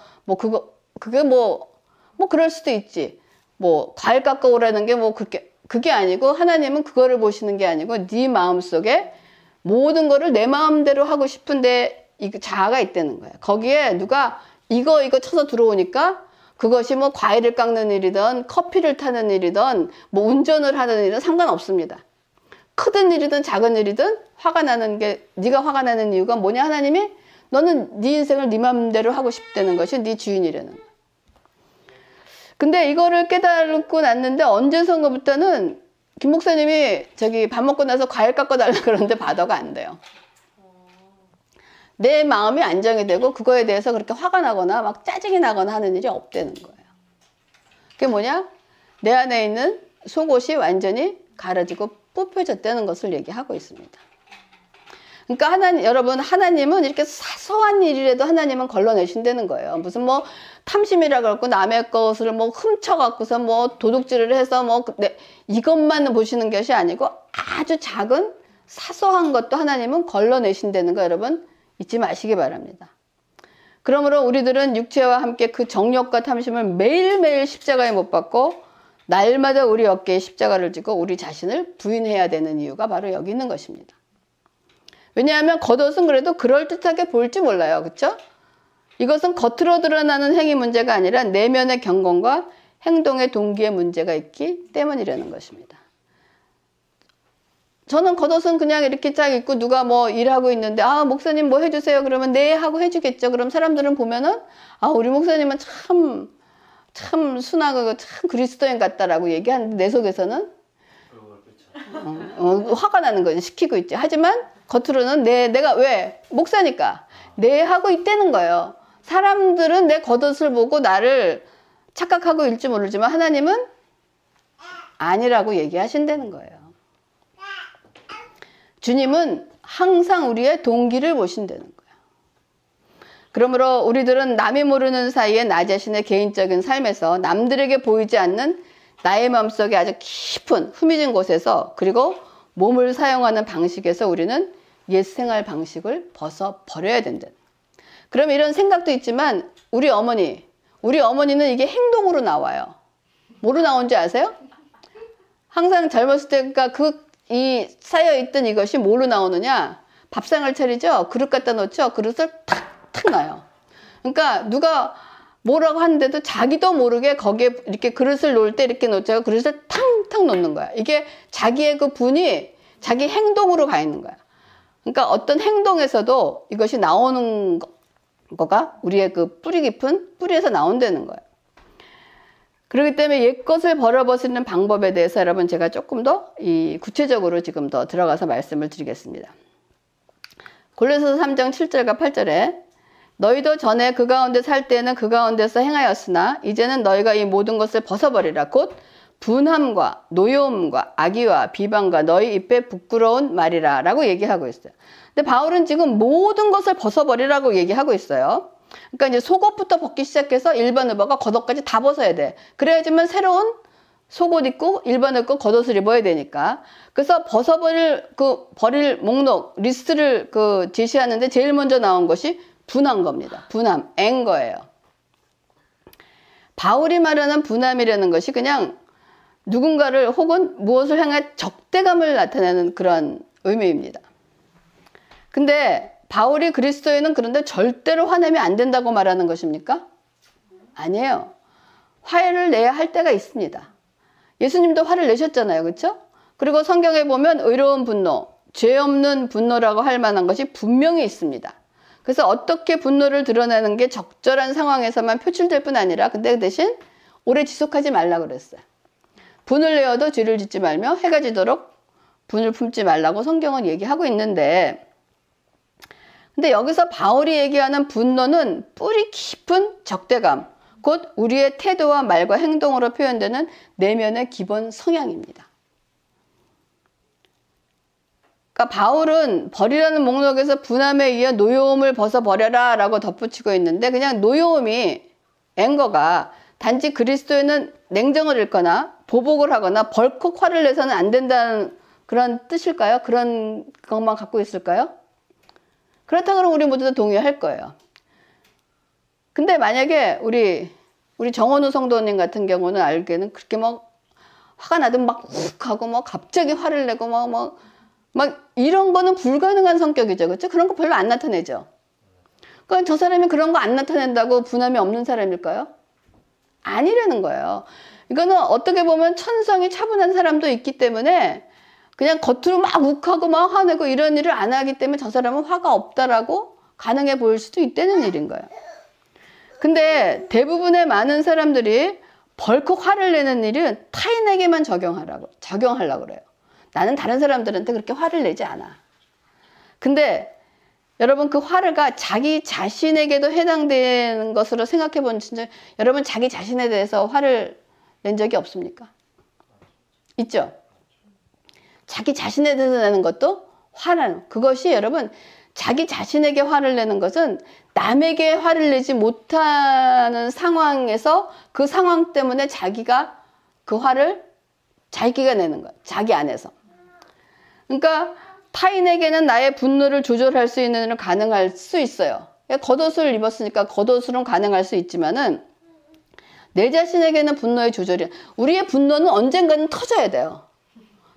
그게 그럴 수도 있지. 뭐 과일 깎아오라는 게 그게 아니고, 하나님은 그거를 보시는 게 아니고 네 마음속에 모든 거를 내 마음대로 하고 싶은데 이 자아가 있다는 거예요. 거기에 누가 이거 쳐서 들어오니까 그것이 뭐 과일을 깎는 일이든 커피를 타는 일이든 뭐 운전을 하는 일이든 상관없습니다. 크든 일이든 작은 일이든 화가 나는 게, 네가 화가 나는 이유가 뭐냐? 하나님이 너는 네 인생을 네 맘대로 하고 싶다는 것이 네 주인이라는 거야. 근데 이거를 깨달고 났는데 언제선가부터는 김 목사님이 저기 밥 먹고 나서 과일 깎아 달라 그러는데 받아가 안 돼요. 내 마음이 안정이 되고 그거에 대해서 그렇게 화가 나거나 막 짜증이 나거나 하는 일이 없다는 거예요. 그게 뭐냐? 내 안에 있는 속옷이 완전히 가려지고 뽑혀졌다는 것을 얘기하고 있습니다. 그러니까 여러분, 하나님은 이렇게 사소한 일이라도 하나님은 걸러내신다는 거예요. 무슨 뭐 탐심이라 그러고 남의 것을 뭐 훔쳐갖고서 뭐 도둑질을 해서 뭐 이것만 보시는 것이 아니고 아주 작은 사소한 것도 하나님은 걸러내신다는 거 여러분 잊지 마시기 바랍니다. 그러므로 우리들은 육체와 함께 그 정욕과 탐심을 매일매일 십자가에 못 박고 날마다 우리 어깨에 십자가를 지고 우리 자신을 부인해야 되는 이유가 바로 여기 있는 것입니다. 왜냐하면 겉옷은 그래도 그럴듯하게 보일지 몰라요. 그렇죠? 이것은 겉으로 드러나는 행위 문제가 아니라 내면의 경건과 행동의 동기의 문제가 있기 때문이라는 것입니다. 저는 겉옷은 그냥 이렇게 쫙 입고 누가 뭐 일하고 있는데 아 목사님 뭐 해주세요 그러면 네 하고 해주겠죠. 그럼 사람들은 보면은 아 우리 목사님은 참 순하고 참 그리스도인 같다라고 얘기하는데 내 속에서는 화가 나는 거지. 시키고 있지. 하지만 겉으로는 내가 왜? 목사니까. 네 하고 있다는 거예요. 사람들은 내 겉옷을 보고 나를 착각하고 일지 모르지만 하나님은 아니라고 얘기하신다는 거예요. 주님은 항상 우리의 동기를 보신다는 거예요. 그러므로 우리들은 남이 모르는 사이에 나 자신의 개인적인 삶에서 남들에게 보이지 않는 나의 마음속에 아주 깊은 후미진 곳에서 그리고 몸을 사용하는 방식에서 우리는 옛 생활 방식을 벗어버려야 된다. 그럼 이런 생각도 있지만 우리 어머니는 이게 행동으로 나와요. 뭐로 나온지 아세요? 항상 젊었을 때 그러니까 이 쌓여있던 이것이 뭐로 나오느냐? 밥상을 차리죠? 그릇 갖다 놓죠? 그릇을 탁탁 놔요. 그러니까 누가 뭐라고 하는데도 자기도 모르게 거기에 이렇게 그릇을 놓을 때 이렇게 놓죠. 그릇을 탕탕 놓는 거야. 이게 자기의 그 분이 자기 행동으로 가 있는 거야. 그러니까 어떤 행동에서도 이것이 나오는 거가 우리의 그 뿌리 깊은 뿌리에서 나온다는 거예요. 그렇기 때문에 옛것을 버려버리는 방법에 대해서 여러분 제가 조금 더 구체적으로 지금 더 들어가서 말씀을 드리겠습니다. 골로새서 3장 7절과 8절에 너희도 전에 그 가운데 살 때는 그 가운데서 행하였으나 이제는 너희가 이 모든 것을 벗어버리라. 곧 분함과 노여움과 악의와 비방과 너희 입에 부끄러운 말이라 라고 얘기하고 있어요. 근데 바울은 지금 모든 것을 벗어버리라고 얘기하고 있어요. 그러니까 이제 속옷부터 벗기 시작해서 일반 의복과 겉옷까지 다 벗어야 돼. 그래야지만 새로운 속옷 입고 일반 입고 겉옷을 입어야 되니까. 그래서 버릴 목록 리스트를 제시하는데 제일 먼저 나온 것이 분한 겁니다. 분함, 앵거예요. 바울이 말하는 분함이라는 것이 그냥 누군가를 혹은 무엇을 향해 적대감을 나타내는 그런 의미입니다. 근데 바울이 그리스도인은 그런데 절대로 화내면 안 된다고 말하는 것입니까? 아니에요. 화를 내야 할 때가 있습니다. 예수님도 화를 내셨잖아요. 그렇죠? 그리고 성경에 보면 의로운 분노, 죄 없는 분노라고 할 만한 것이 분명히 있습니다. 그래서 어떻게 분노를 드러내는 게 적절한 상황에서만 표출될 뿐 아니라 근데 그 대신 오래 지속하지 말라고 그랬어요. 분을 내어도 죄를 짓지 말며 해가 지도록 분을 품지 말라고 성경은 얘기하고 있는데 근데 여기서 바울이 얘기하는 분노는 뿌리 깊은 적대감, 곧 우리의 태도와 말과 행동으로 표현되는 내면의 기본 성향입니다. 그러니까 바울은 버리라는 목록에서 분함에 의해 노여움을 벗어버려라 라고 덧붙이고 있는데 그냥 노여움이 앵거가 단지 그리스도에는 냉정을 읽거나 보복을 하거나 벌컥 화를 내서는 안 된다는 그런 뜻일까요? 그런 것만 갖고 있을까요? 그렇다 그러면 우리 모두 다 동의할 거예요. 근데 만약에 우리 정원우 성도님 같은 경우는 알기에는 그렇게 막 화가 나든 막 훅 하고 막 갑자기 화를 내고 막 이런 거는 불가능한 성격이죠. 그렇죠? 그런 거 별로 안 나타내죠. 그러니까 저 사람이 그런 거 안 나타낸다고 분함이 없는 사람일까요? 아니라는 거예요. 이거는 어떻게 보면 천성이 차분한 사람도 있기 때문에 그냥 겉으로 막 욱하고 막 화내고 이런 일을 안 하기 때문에 저 사람은 화가 없다라고 가능해 보일 수도 있다는 일인 거예요. 근데 대부분의 많은 사람들이 벌컥 화를 내는 일은 타인에게만 적용하려고 그래요. 나는 다른 사람들한테 그렇게 화를 내지 않아. 근데 여러분 그 화가 자기 자신에게도 해당되는 것으로 생각해 본 진짜 여러분 자기 자신에 대해서 화를 낸 적이 없습니까? 있죠? 자기 자신에 대해서 내는 것도 화라는 그것이 여러분 자기 자신에게 화를 내는 것은 남에게 화를 내지 못하는 상황에서 그 상황 때문에 자기가 그 화를 자기가 내는 거야. 자기 안에서. 그러니까 타인에게는 나의 분노를 조절할 수 있는 일은 가능할 수 있어요. 겉옷을 입었으니까 겉옷으로는 가능할 수 있지만은 내 자신에게는 분노의 조절이 우리의 분노는 언젠가는 터져야 돼요.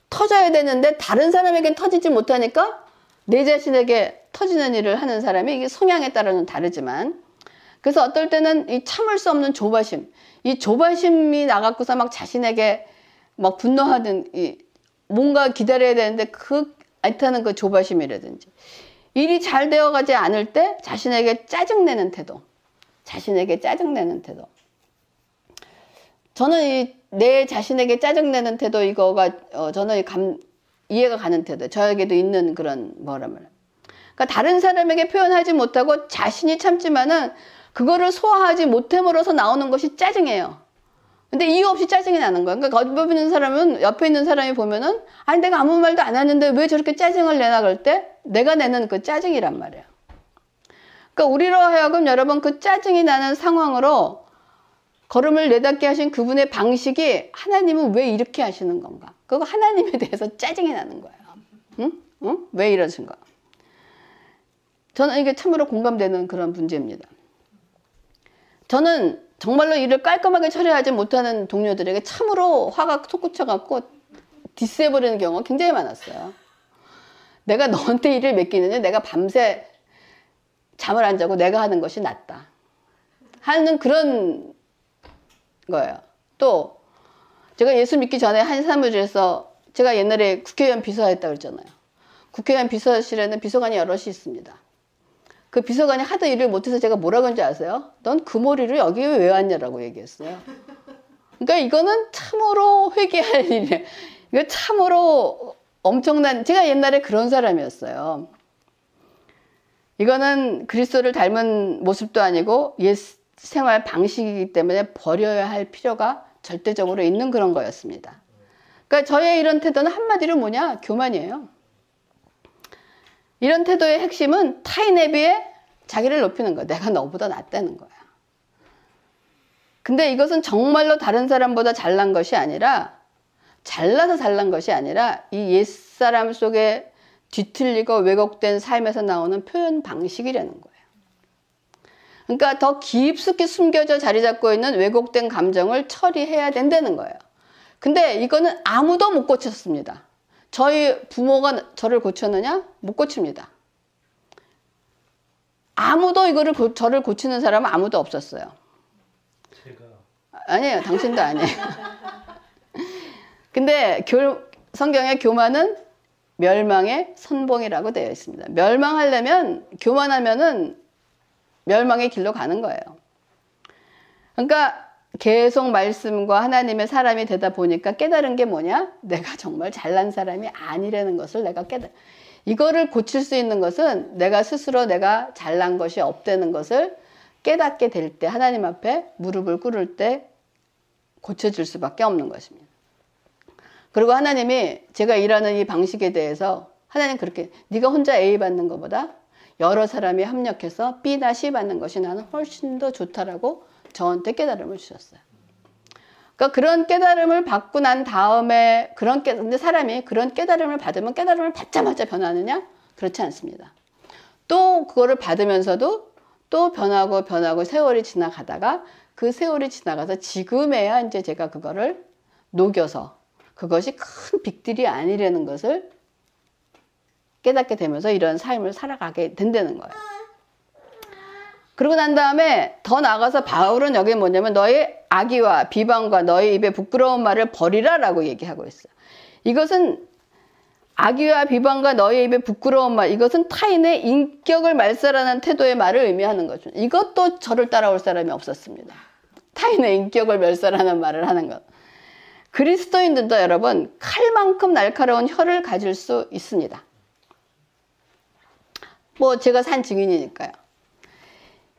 터져야 되는데 다른 사람에게는 터지지 못하니까 내 자신에게 터지는 일을 하는 사람이 이게 성향에 따라는 다르지만 그래서 어떨 때는 이 참을 수 없는 조바심 이 조바심이 나갖고서 막 자신에게 막 분노하든 이 뭔가 기다려야 되는데 그 애타는 그 조바심이라든지 일이 잘 되어가지 않을 때 자신에게 짜증내는 태도 자신에게 짜증내는 태도 저는 내 자신에게 짜증내는 태도 이거가 저는 이해가 가는 태도 저에게도 있는 그런 뭐라면 그러니까 다른 사람에게 표현하지 못하고 자신이 참지만은 그거를 소화하지 못함으로써 나오는 것이 짜증이에요. 근데 이유 없이 짜증이 나는 거야. 그러니까 옆에 있는 사람이 보면은 아니 내가 아무 말도 안 하는데 왜 저렇게 짜증을 내나 그럴 때 내가 내는 그 짜증이란 말이에요. 그러니까 우리로 하여금 여러분 그 짜증이 나는 상황으로 걸음을 내닫게 하신 그분의 방식이 하나님은 왜 이렇게 하시는 건가? 그거 하나님에 대해서 짜증이 나는 거예요. 응? 응? 왜 이러신 거야? 저는 이게 참으로 공감되는 그런 문제입니다. 저는 정말로 일을 깔끔하게 처리하지 못하는 동료들에게 참으로 화가 솟구쳐갖고 디스해버리는 경우가 굉장히 많았어요. 내가 너한테 일을 맡기느니 내가 밤새 잠을 안 자고 내가 하는 것이 낫다. 하는 그런 거예요. 또 제가 예수 믿기 전에 한 사무실에서 제가 옛날에 국회의원 비서했다고 그랬잖아요. 국회의원 비서실에는 비서관이 여럿이 있습니다. 그 비서관이 하도 일을 못해서 제가 뭐라고 한지 아세요? 넌 그 머리를 여기에 왜 왔냐라고 얘기했어요. 그러니까 이거는 참으로 회개할 일이에요. 이거 참으로 엄청난 제가 옛날에 그런 사람이었어요. 이거는 그리스도를 닮은 모습도 아니고 옛 생활 방식이기 때문에 버려야 할 필요가 절대적으로 있는 그런 거였습니다. 그러니까 저의 이런 태도는 한마디로 뭐냐? 교만이에요. 이런 태도의 핵심은 타인에 비해 자기를 높이는 거야. 내가 너보다 낫다는 거야. 근데 이것은 정말로 다른 사람보다 잘난 것이 아니라 잘나서 잘난 것이 아니라 이 옛사람 속에 뒤틀리고 왜곡된 삶에서 나오는 표현 방식이라는 거예요. 그러니까 더 깊숙이 숨겨져 자리 잡고 있는 왜곡된 감정을 처리해야 된다는 거예요. 근데 이거는 아무도 못 고쳤습니다. 저희 부모가 저를 고쳤느냐? 못 고칩니다. 아무도 저를 고치는 사람은 아무도 없었어요. 제가 아니에요. 당신도 아니에요. 근데 성경의 교만은 멸망의 선봉이라고 되어 있습니다. 멸망하려면 교만하면은 멸망의 길로 가는 거예요. 그러니까 계속 말씀과 하나님의 사람이 되다 보니까 깨달은 게 뭐냐? 내가 정말 잘난 사람이 아니라는 것을 내가 이거를 고칠 수 있는 것은 내가 스스로 내가 잘난 것이 없다는 것을 깨닫게 될 때 하나님 앞에 무릎을 꿇을 때 고쳐질 수밖에 없는 것입니다. 그리고 하나님이 제가 일하는 이 방식에 대해서 하나님 그렇게 네가 혼자 A 받는 것보다 여러 사람이 합력해서 B나 C 받는 것이 나는 훨씬 더 좋다라고 저한테 깨달음을 주셨어요. 그러니까 그런 깨달음을 받고 난 다음에 근데 사람이 그런 깨달음을 받으면 깨달음을 받자마자 변하느냐? 그렇지 않습니다. 또 그거를 받으면서도 또 변하고 세월이 지나가다가 그 세월이 지나가서 지금에야 이제 제가 그거를 녹여서 그것이 큰 빅딜이 아니라는 것을 깨닫게 되면서 이런 삶을 살아가게 된다는 거예요. 그러고 난 다음에 더 나아가서 바울은 여기 뭐냐면 너의 악의와 비방과 너의 입에 부끄러운 말을 버리라라고 얘기하고 있어요. 이것은 악의와 비방과 너의 입에 부끄러운 말, 이것은 타인의 인격을 말살하는 태도의 말을 의미하는 거죠. 이것도 저를 따라올 사람이 없었습니다. 타인의 인격을 멸살하는 말을 하는 것. 그리스도인들도 여러분 칼만큼 날카로운 혀를 가질 수 있습니다. 뭐 제가 산 증인이니까요.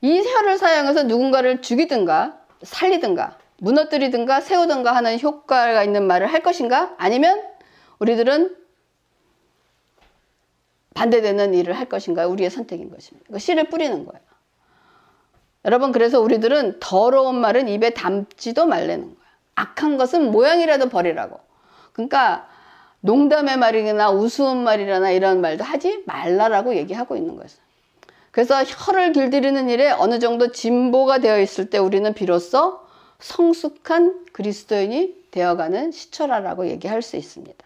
이 혀를 사용해서 누군가를 죽이든가 살리든가 무너뜨리든가 세우든가 하는 효과가 있는 말을 할 것인가? 아니면 우리들은 반대되는 일을 할 것인가? 우리의 선택인 것입니다. 씨를 뿌리는 거예요. 여러분, 그래서 우리들은 더러운 말은 입에 담지도 말라는 거예요. 악한 것은 모양이라도 버리라고. 그러니까 농담의 말이나 우스운 말이나 이런 말도 하지 말라라고 얘기하고 있는 거예요. 그래서 혀를 길들이는 일에 어느 정도 진보가 되어 있을 때 우리는 비로소 성숙한 그리스도인이 되어가는 시초라라고 얘기할 수 있습니다.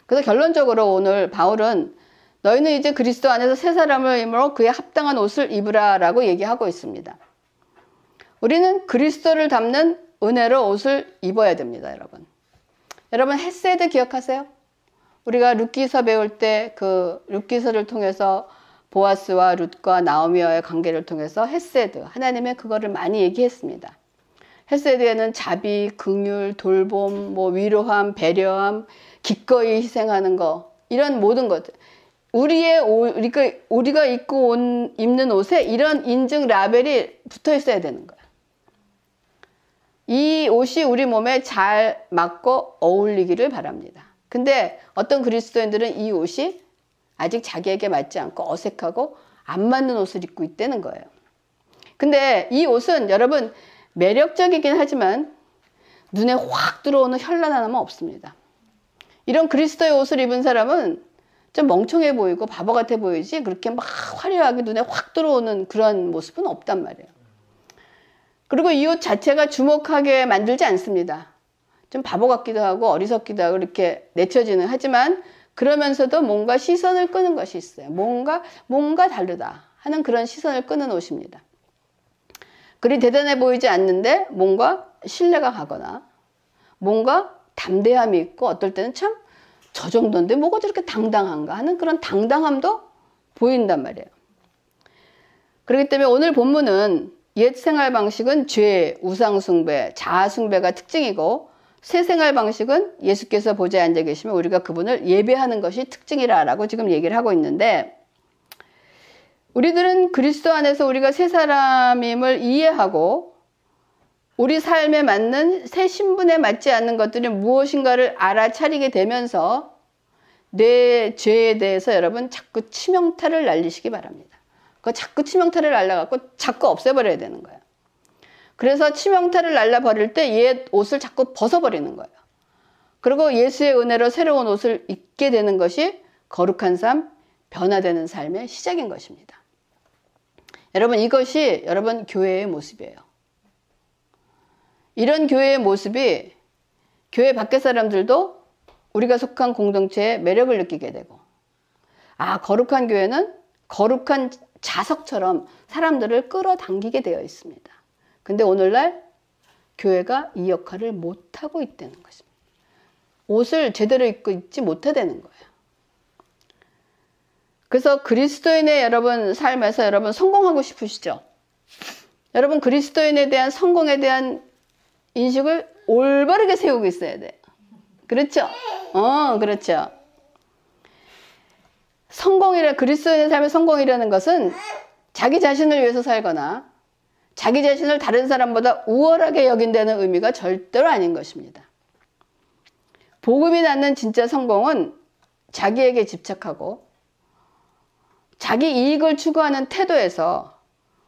그래서 결론적으로 오늘 바울은 너희는 이제 그리스도 안에서 새 사람임으로 그에 합당한 옷을 입으라 라고 얘기하고 있습니다. 우리는 그리스도를 담는 은혜로 옷을 입어야 됩니다, 여러분. 여러분, 헤세드 기억하세요? 우리가 룻기서 배울 때 그 룻기서를 통해서 보아스와 룻과 나오미와의 관계를 통해서 헤세드, 하나님의 그거를 많이 얘기했습니다. 헤세드에는 자비, 긍휼, 돌봄, 뭐 위로함, 배려함, 기꺼이 희생하는 거, 이런 모든 것들. 우리가 입고 입는 옷에 이런 인증 라벨이 붙어 있어야 되는 거야. 이 옷이 우리 몸에 잘 맞고 어울리기를 바랍니다. 근데 어떤 그리스도인들은 이 옷이 아직 자기에게 맞지 않고 어색하고 안 맞는 옷을 입고 있다는 거예요. 근데 이 옷은 여러분 매력적이긴 하지만 눈에 확 들어오는 현란 하나만 없습니다. 이런 그리스도의 옷을 입은 사람은 좀 멍청해 보이고 바보 같아 보이지 그렇게 막 화려하게 눈에 확 들어오는 그런 모습은 없단 말이에요. 그리고 이 옷 자체가 주목하게 만들지 않습니다. 좀 바보 같기도 하고 어리석기도 하고 이렇게 내쳐지는 하지만 그러면서도 뭔가 시선을 끄는 것이 있어요. 뭔가 다르다 하는 그런 시선을 끄는 옷입니다. 그리 대단해 보이지 않는데 뭔가 신뢰가 가거나 뭔가 담대함이 있고 어떨 때는 참 저 정도인데 뭐가 저렇게 당당한가 하는 그런 당당함도 보인단 말이에요. 그렇기 때문에 오늘 본문은 옛 생활 방식은 죄, 우상숭배, 자아숭배가 특징이고 새 생활 방식은 예수께서 보좌에 앉아 계시면 우리가 그분을 예배하는 것이 특징이라고 지금 얘기를 하고 있는데 우리들은 그리스도 안에서 우리가 새 사람임을 이해하고 우리 삶에 맞는 새 신분에 맞지 않는 것들이 무엇인가를 알아차리게 되면서 내 죄에 대해서 여러분 자꾸 치명타를 날리시기 바랍니다. 그 자꾸 치명타를 날려갖고 자꾸 없애버려야 되는 거예요. 그래서 치명타를 날려버릴 때 옛 옷을 자꾸 벗어버리는 거예요. 그리고 예수의 은혜로 새로운 옷을 입게 되는 것이 거룩한 삶, 변화되는 삶의 시작인 것입니다. 여러분 이것이 여러분 교회의 모습이에요. 이런 교회의 모습이 교회 밖의 사람들도 우리가 속한 공동체의 매력을 느끼게 되고 거룩한 교회는 거룩한 자석처럼 사람들을 끌어당기게 되어 있습니다. 근데 오늘날 교회가 이 역할을 못하고 있다는 것입니다. 옷을 제대로 입고 있지 못하다는 거예요. 그래서 그리스도인의 여러분 삶에서 여러분 성공하고 싶으시죠? 여러분 그리스도인에 대한 성공에 대한 인식을 올바르게 세우고 있어야 돼요. 그렇죠? 그렇죠. 그리스도인의 삶의 성공이라는 것은 자기 자신을 위해서 살거나 자기 자신을 다른 사람보다 우월하게 여긴다는 의미가 절대로 아닌 것입니다. 복음이 낳는 진짜 성공은 자기에게 집착하고 자기 이익을 추구하는 태도에서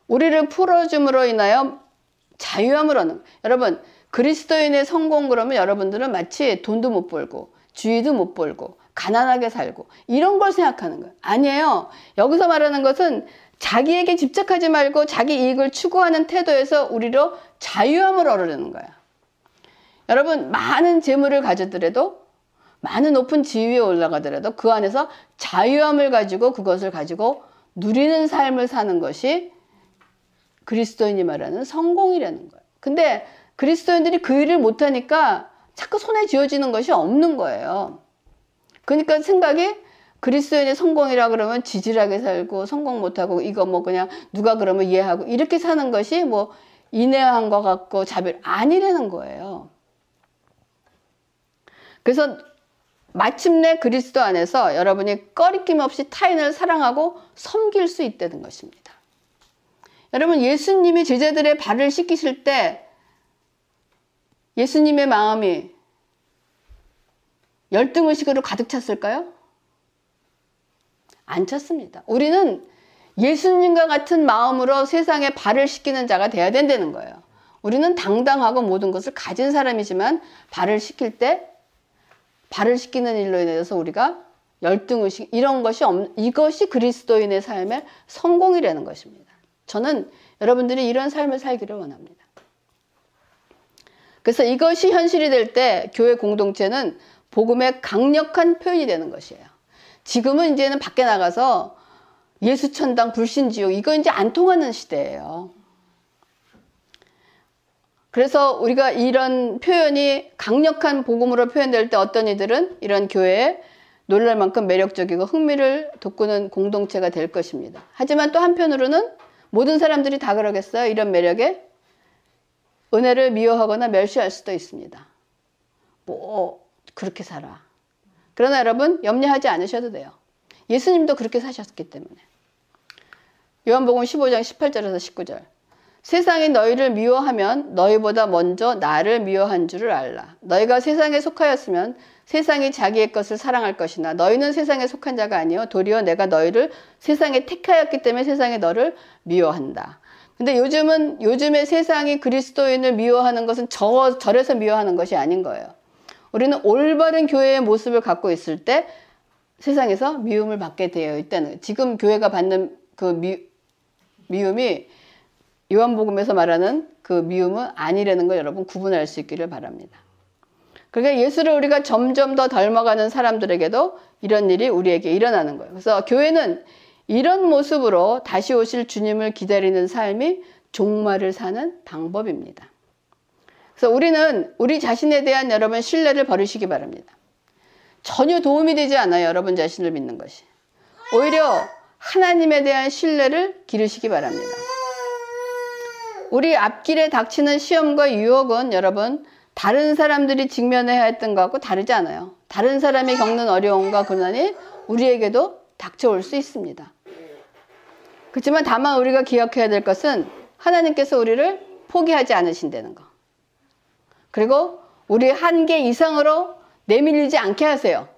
우리를 풀어줌으로 인하여 자유함을 얻는 거예요. 여러분 그리스도인의 성공 그러면 여러분들은 마치 돈도 못 벌고 주의도 못 벌고 가난하게 살고 이런 걸 생각하는 거예요. 아니에요. 여기서 말하는 것은 자기에게 집착하지 말고 자기 이익을 추구하는 태도에서 우리로 자유함을 얻으려는 거예요. 여러분 많은 재물을 가지더라도 많은 높은 지위에 올라가더라도 그 안에서 자유함을 가지고 그것을 가지고 누리는 삶을 사는 것이 그리스도인이 말하는 성공이라는 거예요. 근데 그리스도인들이 그 일을 못하니까 자꾸 손에 쥐어지는 것이 없는 거예요. 그러니까 생각이 그리스도인의 성공이라 그러면 지질하게 살고 성공 못하고 이거 뭐 그냥 누가 그러면 이해하고 이렇게 사는 것이 뭐 인내한 것 같고 자비를 아니라는 거예요. 그래서 마침내 그리스도 안에서 여러분이 꺼리낌 없이 타인을 사랑하고 섬길 수 있다는 것입니다. 여러분, 예수님이 제자들의 발을 씻기실 때 예수님의 마음이 열등의식으로 가득 찼을까요? 안 찼습니다. 우리는 예수님과 같은 마음으로 세상에 발을 씻기는 자가 돼야 된다는 거예요. 우리는 당당하고 모든 것을 가진 사람이지만 발을 씻길 때 발을 씻기는 일로 인해서 우리가 열등의식 이런 것이 이것이 그리스도인의 삶의 성공이라는 것입니다. 저는 여러분들이 이런 삶을 살기를 원합니다. 그래서 이것이 현실이 될 때 교회 공동체는 복음의 강력한 표현이 되는 것이에요. 지금은 이제는 밖에 나가서 예수천당 불신지옥 이거 이제 안 통하는 시대예요. 그래서 우리가 이런 표현이 강력한 복음으로 표현될 때 어떤 이들은 이런 교회에 놀랄 만큼 매력적이고 흥미를 돋구는 공동체가 될 것입니다. 하지만 또 한편으로는 모든 사람들이 다 그러겠어요? 이런 매력에 은혜를 미워하거나 멸시할 수도 있습니다. 뭐 그렇게 살아. 그러나 여러분 염려하지 않으셔도 돼요. 예수님도 그렇게 사셨기 때문에. 요한복음 15장 18절에서 19절. 세상이 너희를 미워하면 너희보다 먼저 나를 미워한 줄을 알라. 너희가 세상에 속하였으면 세상이 자기의 것을 사랑할 것이나 너희는 세상에 속한 자가 아니요 도리어 내가 너희를 세상에 택하였기 때문에 세상이 너를 미워한다. 근데 요즘에 세상이 그리스도인을 미워하는 것은 저래서 미워하는 것이 아닌 거예요. 우리는 올바른 교회의 모습을 갖고 있을 때 세상에서 미움을 받게 되어 있다는, 지금 교회가 받는 그 미움이 요한복음에서 말하는 그 미움은 아니라는 걸 여러분 구분할 수 있기를 바랍니다. 그러니까 예수를 우리가 점점 더 닮아가는 사람들에게도 이런 일이 우리에게 일어나는 거예요. 그래서 교회는 이런 모습으로 다시 오실 주님을 기다리는 삶이 종말을 사는 방법입니다. 그래서 우리는 우리 자신에 대한 여러분 신뢰를 버리시기 바랍니다. 전혀 도움이 되지 않아요. 여러분 자신을 믿는 것이. 오히려 하나님에 대한 신뢰를 기르시기 바랍니다. 우리 앞길에 닥치는 시험과 유혹은 여러분 다른 사람들이 직면해야 했던 것하고 다르지 않아요. 다른 사람이 겪는 어려움과 고난이 우리에게도 닥쳐올 수 있습니다. 그렇지만 다만 우리가 기억해야 될 것은 하나님께서 우리를 포기하지 않으신다는 거. 그리고 우리 한계 이상으로 내밀리지 않게 하세요.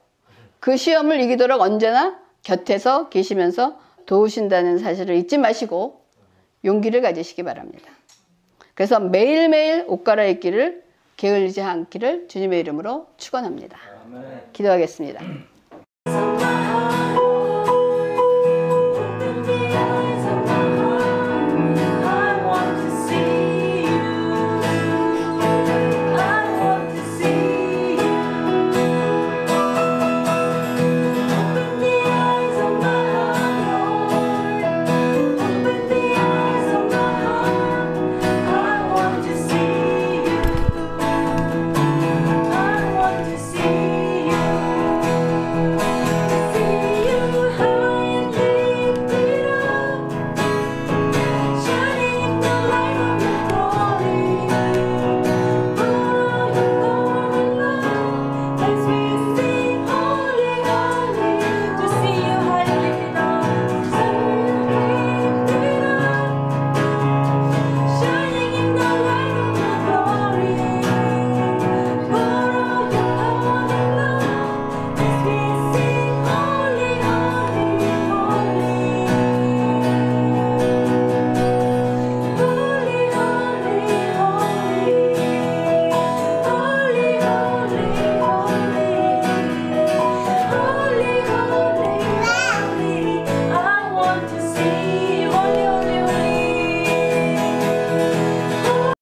그 시험을 이기도록 언제나 곁에서 계시면서 도우신다는 사실을 잊지 마시고 용기를 가지시기 바랍니다. 그래서 매일매일 옷 갈아입기를 게을리지 않기를 주님의 이름으로 축원합니다. 기도하겠습니다.